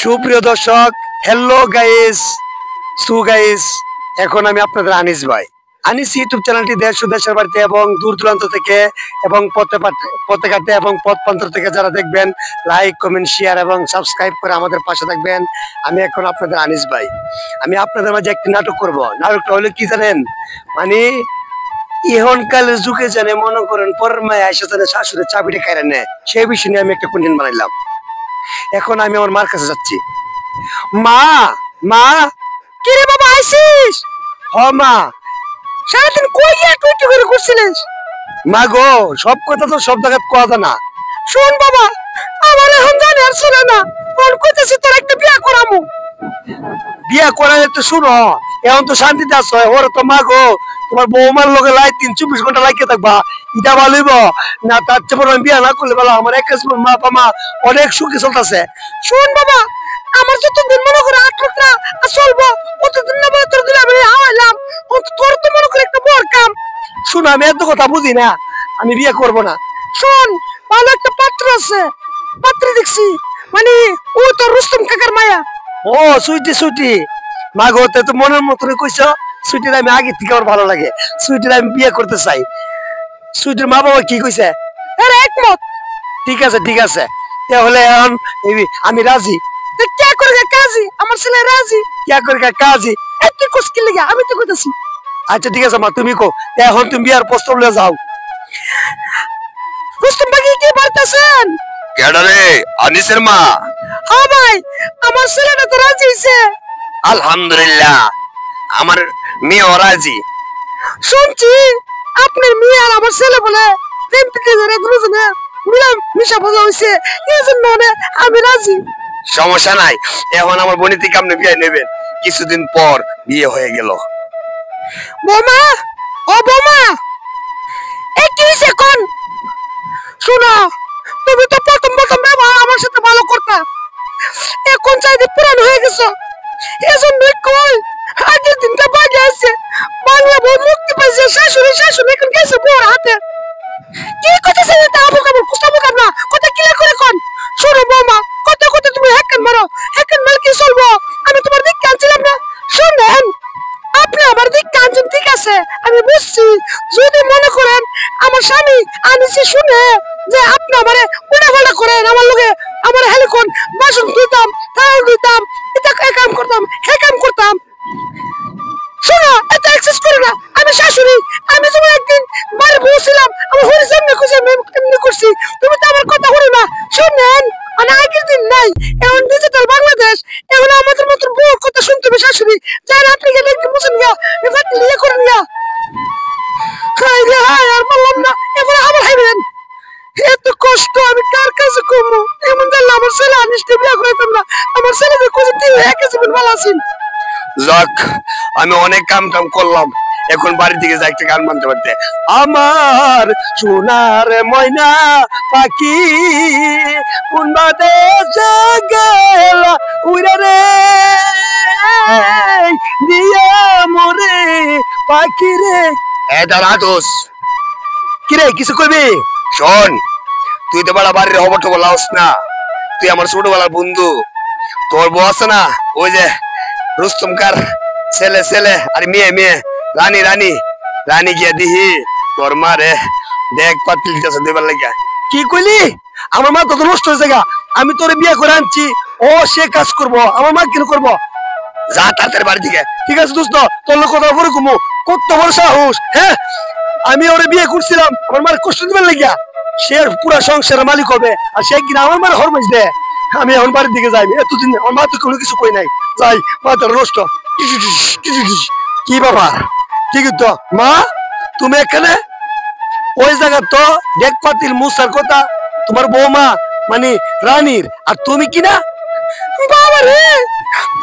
সুপ্রিয় দর্শক, hello guys, guys, এখন আমি আপনাদের আনিস ভাই। আনিস ইউটিউব চ্যানেলটি দেশ ও দেশের বাড়িতে এবং দূর দূরান্ত থেকে এবং পথে ঘাটে এবং পথ প্রান্তর থেকে যারা দেখবেন, লাইক, কমেন্ট, শেয়ার এবং সাবস্ক্রাইব করে আমাদের পাশে থাকবেন। আমি এখন আপনাদের আনিস ভাই। আমি আপনাদের মাঝে একটি নাটক করব। নাটকটা হলো কি জানেন? মানে এখনকালের যুগে জানে মনে করেন পরের মায় এসে জানে শাশুড়ের চাবিটা কেড়ে নেয়, সেই বিষয় নিয়ে আমি একটা কন্টেন্ট বানাইলাম। এখন আমি আমার মার কাছে যাচ্ছি। মা, মা, কি রে বাবা আইছিস? হ মা। সারাদিন কই গিয়ে টুইটু করে করছিলিস? মা গো, সব কথা তো সব জায়গায় কোয়া যায় না। শোন বাবা, আমার এখন জানি আর শোনে না, ফোন কইতেছি তোর একটা বিয়া করামু। বিয়া করালে তো শুনো, এখন তো শান্তিতে আছো। ওরে তো মা গো, তোমার বৌমার লগে লাই 24 ঘন্টা লাগিয়ে থাকবা, এটা ভালোইব না? তার চেয়ে আমি বিয়া না করলে ভালো। আমার এক মা বাবা অনেক সুখী চলতেছে। শোন বাবা, আমার যতদিন মনে করে আটটা চলবো, অতদিন না তোর দিলে আমি হাওয়াইলাম, তোর তো মনে করে একটা বড় কাম। শোন, আমি এত কথা বুঝি না, আমি বিয়ে করব না। শোন, ভালো একটা পাত্র আছে, পাত্রী দেখছি, মানে ও তো রুস্তম কাকার মায়া। ও সুইটি, সুইটি মা গো, তো মনের মতন কইছ। সুইটির আমি আগে থেকে আমার ভালো লাগে, সুইটির আমি বিয়ে করতে চাই। সুইটির মা বাবা কি কইছে? একমত। ঠিক আছে, ঠিক আছে, তাহলে এখন আমি রাজি। কে করে কাজী? আমার ছেলে রাজি। কে করে কাজী? একটু কষ্ট লেগে আমি তো কইতাছি। আচ্ছা ঠিক আছে মা, তুমি কো এখন তুমি বিয়ার প্রস্তাব লয়ে যাও। রুস্তম ভাই কি বলতেছেন? কেডা রে? আনিসের মা? হ্যাঁ ভাই, আমার ছেলেটা তো রাজি হইছে। আলহামদুলিল্লাহ, আমার মেয়ে রাজি। শুনছি আপনার মেয়ে আর আমার ছেলে বলে প্রেম প্রীতি করে দুজনে মিশা ভালো হইছে, এই জন্য আমি রাজি। সমস্যা নাই, এখন আমার বোনের থেকে আপনি বিয়ে নেবেন, কিছুদিন পর বিয়ে হয়ে গেল। বৌমা, ও বৌমা, কি হইছে কোন? শোনো, তুমি তো প্রথম প্রথম ব্যবহার আমার সাথে ভালো করতা, এখন চাইতে পুরান হয়ে গেছো। এজন্য কই আগের দিনটা বাগে আছে, বাংলা বউ মুক্তি পাইছে, শাশুড়ি শাশুড়ি এখন গেছে বউর হাতে। কি কথা তা আবু কাবু কুস্তাবু কাবলা কথা ক্লিয়ার করে কোন। শোনো বৌমা, কত কত তুমি হ্যাকান মারো, হ্যাকান মার কি চলবো? আমি তোমার দিক কানছিলাম না। শুনেন, আপনি আমার দিক কানছেন ঠিক আছে, আমি বুঝছি। যদি মনে করেন আমার স্বামী আনিসে শুনে যে আপনি আমারে উড়াফাড়া করেন, আমার লগে আমার হেলিকন বাসন ধুইতাম, তাও ধুইতাম, এটা কাম করতাম, কাম করতাম। শোনো, এত এক্সেস করে না, আমি শাশুড়ি। আমি যখন একদিন বাড়ি বসছিলাম, আমার হরির সামনে খুঁজে আমি এমনি করছি, তুমি তো আমার কথা শুনো না। শুনেন, মানে আগের দিন নাই, এখন ডিজিটাল বাংলাদেশ, এখন আমাদের মতন বউ কথা শুনতে হবে শাশুড়ি। যার আপনি গেলে একটু বুঝেন গিয়া, এবার ইয়ে করেন গিয়া। হাই রে হাই, আর বললাম না, এবার আবার হাইবেন। এত কষ্ট আমি কার কাছে কমু? এমন জানলে আমার ছেলে আনিসকে বিয়া করাইতাম না। আমার ছেলে যে কোথায় তুই একে জীবন ভালো আছেন। যাক, আমি অনেক কাম টাম করলাম, এখন বাড়ি থেকে যাই একটা গান মানতে পারতে। আমার সোনার ময়না পাখি কোন দেশে গেল উড়ে রে দিয়া মরে পাখি রে। দাঁড়া দোষ, কিরে কিছু কইবি? শোন, তুই তো বড় বাড়ির খবর টবর লাওস না, তুই আমার ছোটবেলার বন্ধু। তোর বউ আছে না, ওই যে রুস্তমকার ছেলে ছেলে আর মেয়ে মেয়ে রানী রানী রানী গিয়া দিহি তোর মা রে দেখ পাতিল দিতেছে দেবার লাগিয়া। কি কইলি? আমার মা কত নষ্ট হয়েছে গা। আমি তোরে বিয়ে করে আনছি, ও সে কাজ করবো, আমার মা কেন করবো? যা তাড়াতাড়ি বাড়ি থেকে। ঠিক আছে দোস্ত, তোর লোক কথা পরে কমু। কত বড় সাহস! হ্যাঁ, আমি ওরে বিয়ে করছিলাম আমার মার কষ্ট দিবার লাগিয়া। সে পুরা সংসারের মালিক হবে, আর সে কিনা আমার মার হরমাইজ দেয়। আমি এখন বাড়ির দিকে যাই, এতদিন আমার মা তো কোনো কিছু কই নাই। যাই, মা তোর নষ্ট। কি ব্যাপার? ঠিক তো মা, তুমি এখানে ওই জায়গা তো ডেক পাতিল মুসার কথা তোমার বৌমা মানে রানীর, আর তুমি কিনা? বাবা রে,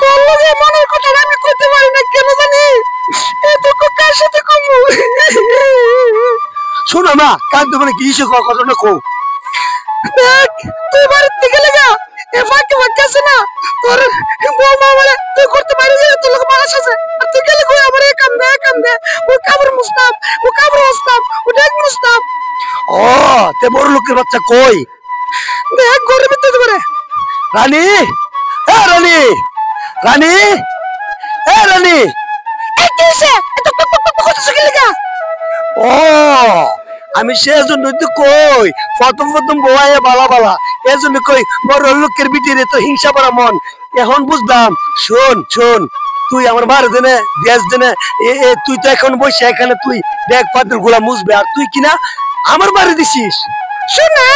তোর লগে মনের কথা আমি কইতে পারি না কেন জানি, এত কার সাথে কমু। শোনো মা, কান তো মানে কি ইস্যু কথাটা কও। দেখ, তুই বাড়ির থেকে লেগা এ ফাঁকে ফাঁকে আছে না, তোর বৌমা মানে তুই করতে পারি যে তোর লোক মানুষ আছে, আর তুই গেলে কই আমার এই কাম দে, ও কাবর মুস্তাব, ও কাবর মুস্তাব, ও ডেক মুস্তাব। ও তে বড় লোকের বাচ্চা কই? দেখ ঘরের ভিতরে করে রানী, হ্যাঁ রানী, রানী, এ রানী, এই কি হইছে এত পক পক পক করতেছ কি লাগা? ও আমি সেজন্য তো কই প্রথম প্রথম বউয়ে বালা বালা এজন্য কই বড় লোকের বিটিরে তো হিংসা করা মন। এখন বুঝলাম। শোন শোন, তুই আমার মার দেনে দেশ দেনে তুই তো এখন বসে এখানে তুই ব্যাগ পাতিল গুলা মুছবে আর তুই কিনা আমার বাড়ি দিছিস। শোনা,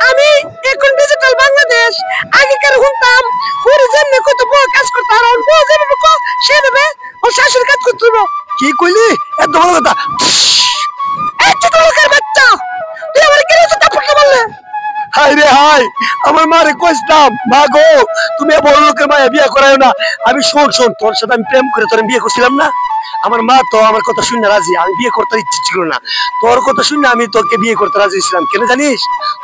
আমি এখন ডিজিটাল বাংলাদেশ আগেকার শুনতাম পুরো যেমনি কত বড় কাজ করতে আর বউ যেভাবে সেভাবে ও শাশুড়ি কাজ করতে হইব। কি কইলি? এত বড় কথা? এই ছোট লোকের বাচ্চা, তুই আমার কেন এত তাপড়টা মারলে? হাই রে হাই, আমার মারে কইতাম মা গো তুমি বড় লোকের মায়া বিয়ে করায় না। আমি শোন শোন, তোর সাথে আমি প্রেম করে তোর বিয়ে করছিলাম না। আমার মা তো আমার কথা শুনে রাজি, আমি বিয়ে করতে ইচ্ছে ছিল না। তোর কথা শুনে আমি তোকে বিয়ে করতে রাজি ছিলাম। কেন জানিস?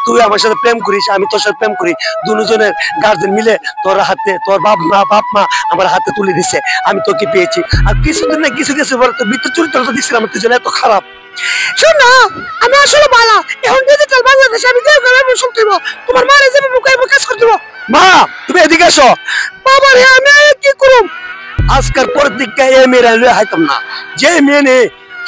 তুই আমার সাথে প্রেম করিস, আমি তোর সাথে প্রেম করি, দুজনের গার্জেন মিলে তোর হাতে, তোর বাপ মা আমার হাতে তুলে দিছে, আমি তোকে পেয়েছি। আর কিছুদিন না কিছু কিছু বলে তোর মৃত্যু চরিত্রটা দেখছিলাম তুই যেন এত খারাপ। শোনা, আমি আসলে বালা এখন ডিজিটাল বাংলাদেশ আমি যে করব শুনতে হইব, তোমার মারে যেভাবে কইব কাজ করতে হইব। মা তুমি এদিকে আসো। বাবা রে, আমি আর কি করব? আজকাল পরের দিকে এ মেয়েরা লয়ে হাইতাম না। যে মেয়ে নে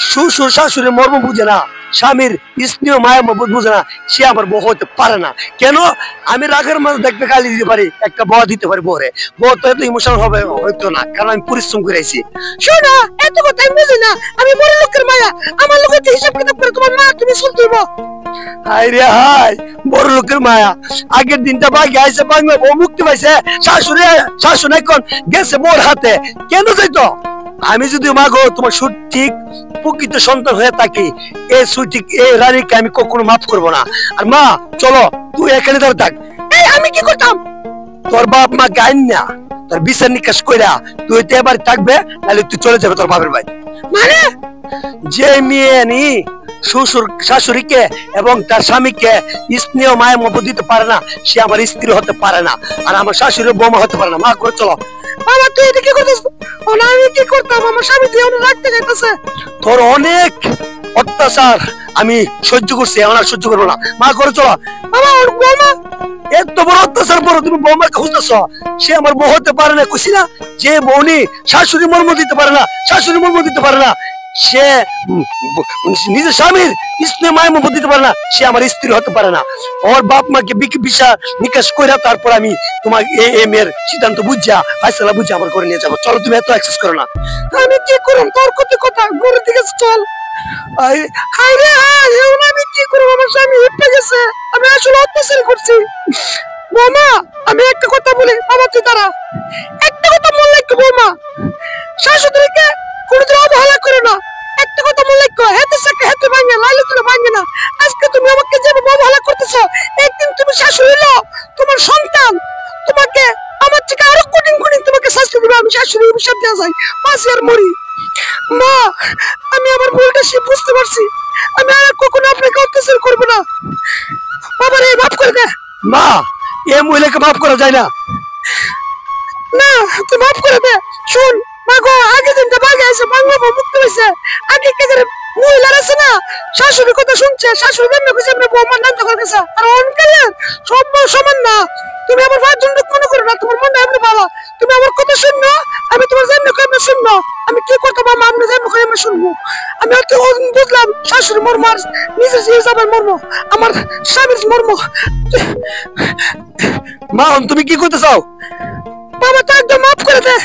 শ্বশুর শাশুড়ির মর্ম বুঝে না, স্বামীর স্নেহ মায়া মহব্বত বুঝে না, সে আমার বউ হতে পারে না। কেন? আমি রাগের মাঝে দেখতে গালি দিতে পারি, একটা বউ দিতে পারি বউরে, বউ তো এত ইমোশনাল হবে হয়তো না, কারণ আমি পরিশ্রম করে আইছি। শোনা, এত কথা আমি বুঝি না, আমি বড় লোকের মায়া, আমার লোকের হিসাব কিতাব করে তোমার মা তুমি শুনতে হইব। হাই রে হাই, বড় লোকের মায়া। আগের দিনটা বাকি আইসে, বাংলা বউ মুক্তি পাইছে, শাশুড়ি এখন গেছে মোর হাতে। কেন যাইতো? আমি যদি মাগো তোমার সঠিক প্রকৃত সন্তান হয়ে থাকি, এই সঠিক এই রানীকে আমি কখনো মাফ করব না। আর মা চলো, তুই এখানে ধরে থাক। এই আমি কি করতাম? তোর বাপ মা গাইন না, তোর বিচার নিকাশ কইরা তুই তো এবার থাকবে, নাহলে তুই চলে যাবে তোর বাপের বাড়ি। মানে যে মেয়ে নি শ্বশুর শাশুড়িকে এবং তার স্বামীকে স্নেহ মায়া মহব্বত দিতে পারে না, সে আমার স্ত্রী হতে পারে না, আর আমার শাশুড়ি বৌমা হতে পারে না। মা করে চলো। বাবা তুই এটা কি করতেছ? ও না, আমি কি করতাম? আমার স্বামী দিয়ে অনেক রাখতে যাইতেছে। তোর অনেক অত্যাচার আমি সহ্য করছি, এখন আর সহ্য করবো না। মা করে চলো। বাবা ওর বৌমা এত বড় অত্যাচার পরে তুমি বৌমাকে খুঁজতেছ? সে আমার বউ হতে পারে না, কইছি না? যে বউনি শাশুড়ি মর্ম দিতে পারে না, শাশুড়ি মর্ম দিতে পারে না, সে নিজের স্বামীর স্নেহ মায়া মহব্বত দিতে পারে না, সে আমার স্ত্রী হতে পারে না। ওর বাপ মাকে বিচার নিকাশ কইরা তারপর আমি তোমার এই মেয়ের সিদ্ধান্ত বুঝা ফাইসালা বুঝা আমার করে নিয়ে যাবো। চলো, তুমি এত অ্যাক্সেস করো না। আমি কি করব? তোর কত কথা, ঘরের দিকে চল। হাই রে হাই, এখন আমি কি করব? আমার স্বামী হেপে গেছে, আমি আসলে অত্যাচার করছি। বৌমা আমি একটা কথা বলি, বাবা তুই তারা একটা কথা মনে রাখো বৌমা, শাশুড়িকে কোনোদিন অবহেলা করো না। একটা কথা মনে রাখো, হেতে সাকে হেতে ভাঙে, লাইলে তুলে ভাঙে না। আজকে তুমি আমাকে যেভাবে অবহেলা করতেছো, একদিন তুমি শাশুড়ি হলো, তোমার সন্তান তোমাকে আমার থেকে আরো কঠিন কঠিন তোমাকে শাস্তি দিবে। আমি শাশুড়ি হিসাব দেওয়া যায়, মাসি আর মরি। মা আমি আমার ভুলটা সে বুঝতে পারছি, আমি আর কখনো আপনাকে অত্যাচার করবো না। বাবা রে মাফ করে দে। মা এ মহিলাকে মাফ করা যায় না। না তুই মাফ করে দে। শুন মা গো, আগে দিনটা বাগে আছে, বাংলা বউ মুক্তি হয়েছে। আগে কে যারা মহিলার আছে না, শাশুড়ির কথা শুনছে, শাশুড়ি জন্য কিছু আমরা বৌমার নাম করে গেছে। আর অনকালে সব বউ সমান না। তুমি আমার ভাই জন্য মনে করো না, তোমার মনটা এমনি ভালো। তুমি আমার কথা শুননো, আমি তোমার জন্য কেমন শুননো, আমি কি করতে পারবো আমি জন্য কেমন শুনবো। আমি অত বুঝলাম শাশুড়ি মর্ম আর নিজের হিসাবের মর্ম, আমার স্বামীর মর্ম। মা তুমি কি করতে চাও? বাবা তো একদম মাফ করে দে।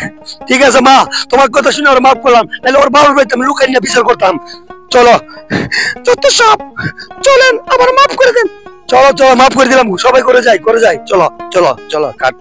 ঠিক আছে মা, তোমার কথা শুনে ওর মাফ করলাম, নাহলে ওর বাবার বাড়িতে আমি লুকাই নিয়ে বিচার করতাম। চলো যত সব চলেন, আবার মাফ করে দেন। চলো চলো, মাফ করে দিলাম, সবাই করে যাই চলো চলো চলো কাট।